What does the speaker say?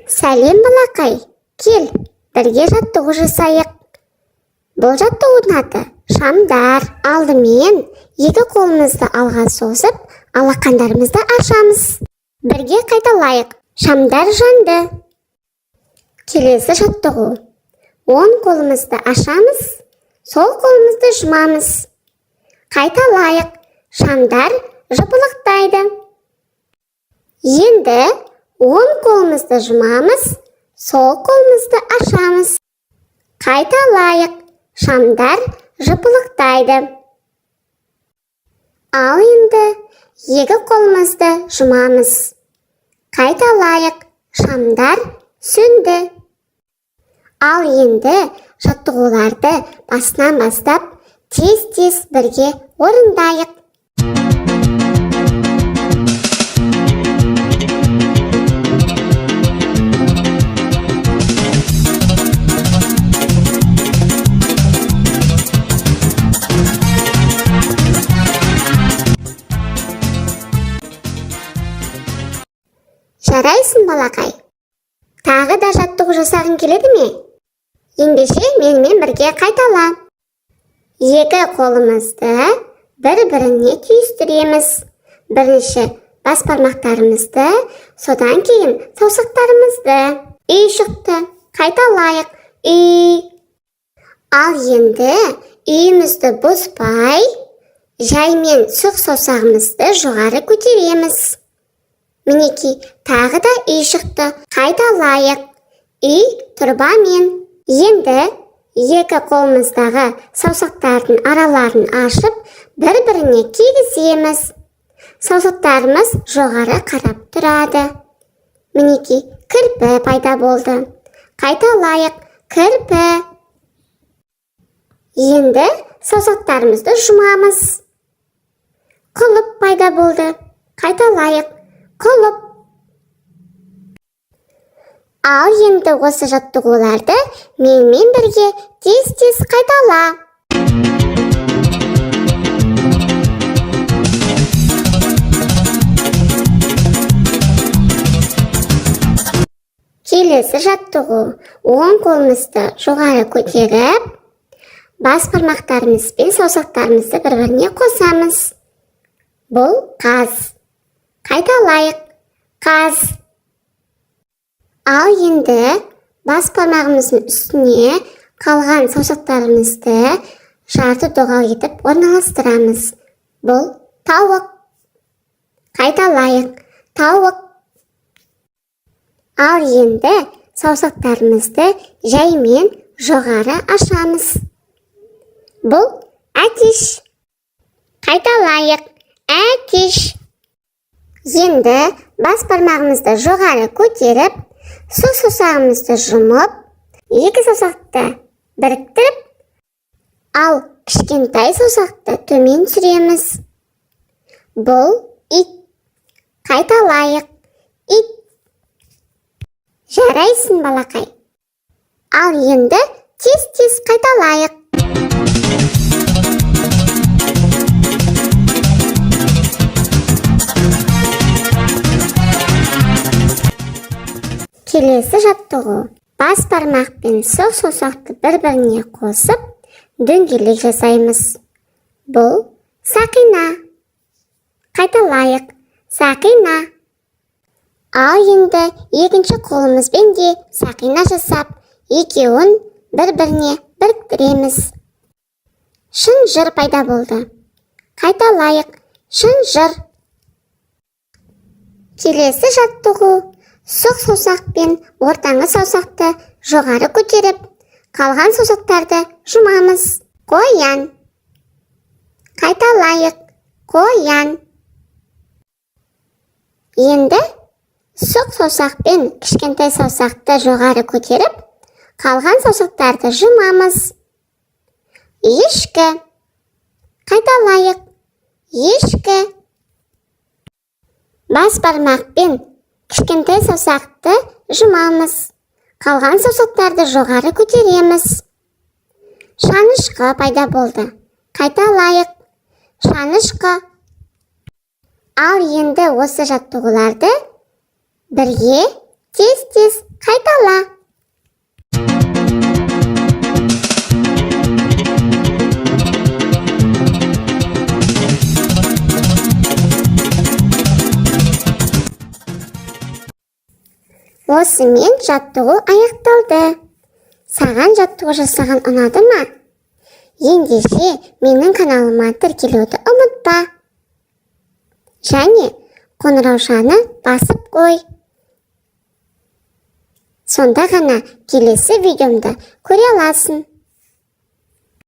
Сәлем балақай, кел, бірге жаттығу жасайық. Бұл жаттығудың аты шамдар. Алдымен екі қолымызды алға созып, алақандарымызды ашамыз. Бірге қайталайық. Шамдар жанды. Келесі жаттығу. Оң қолымызды ашамыз, сол қолымызды жұмамыз. Қайталайық. Шамдар жыпылықтайды. Енді оң қолымызды жұмамыз, сол қолымызды ашамыз. Қайталайық. Шамдар жыпылықтайды. Ал енді екі қолымызды жұмамыз. Қайталайық. Шамдар сөнді. Ал енді жаттығуларды басынан бастап тез-тез бірге орындайық. Жарайсың балақай. Тағы да жаттығу жасағың келеді ме? Ендеше менімен бірге қайтала. Екі қолымызды бір-біріне түйістіреміз. Бірінші бас бармақтарымызды, содан кейін саусақтарымызды. Үй шықты. Қайталайық. Үй. Ал енді үйімізді бұзбай, жаймен сұқ саусағымызды жоғары көтереміз. Мінеки, тағы да үй шықты. Қайталайық. Үй тұрбамен. Енді екі қолымыздағы саусақтардың араларын ашып, бір-біріне кигіземіз. Саусақтарымыз жоғары қарап тұрады. Мінеки, кірпі пайда болды. Қайталайық. Кірпі. Енді саусақтарымызды жұмамыз. Құлып пайда болды. Қайталайық. Құлып. Ал енді осы жаттығуларды менімен бірге тез-тез қайтала. Келесі жаттығу. Оң қолымызды жоғары көтеріп, бас бармақтарымыз бен саусақтарымызды бір-біріне қосамыз. Бұл қаз. Қайталайық. Қаз. Ал енді бас бармағымыздың үстіне қалған саусақтарымызды жарты доғал етіп орналастырамыз. Бұл тауық. Қайталайық. Тауық. Ал енді саусақтарымызды жаймен жоғары ашамыз. Бұл әтеш. Қайталайық. Әтеш. Енді бас бармағымызды жоғары көтеріп, сол саусағымызды жұмып, екі саусақты біріктіріп, ал кішкентай саусақты төмен түсіреміз. Бұл ит. Қайталайық. Ит. Жарайсың балақай. Ал енді тез-тез қайталайық. Келесі жаттығу. Бас бармақ пен сол саусақты бір-біріне қосып, дөңгелек жасаймыз. Бұл сақина. Қайталайық. Сақина. Ал енді екінші қолымызбен де сақина жасап, екеуін бір-біріне біріктіреміз. Шынжыр пайда болды. Қайталайық. Шынжыр. Келесі жаттығу. Сұқ саусақ пен ортаңғы саусақты жоғары көтеріп, қалған саусақтарды жұмамыз. Қоян. Қайталайық. Қоян. Енді сұқ саусақ пен кішкентай саусақты жоғары көтеріп, қалған саусақтарды жұмамыз. Ешкі. Қайталайық. Ешкі. Бас бармақ пен кішкентай саусақты жұмамыз. Қалған саусақтарды жоғары көтереміз. Шанышқы пайда болды. Қайталайық. Шанышқы. Ал енді осы жаттығуларды бірге тез-тез осымен жаттығу аяқталды. Саған жаттығу жасаған ұнады ма? Ендеше менің каналыма тіркелуді ұмытпа. Және қоңыраушаны басып қой. Сонда ғана келесі видеомды көре аласың.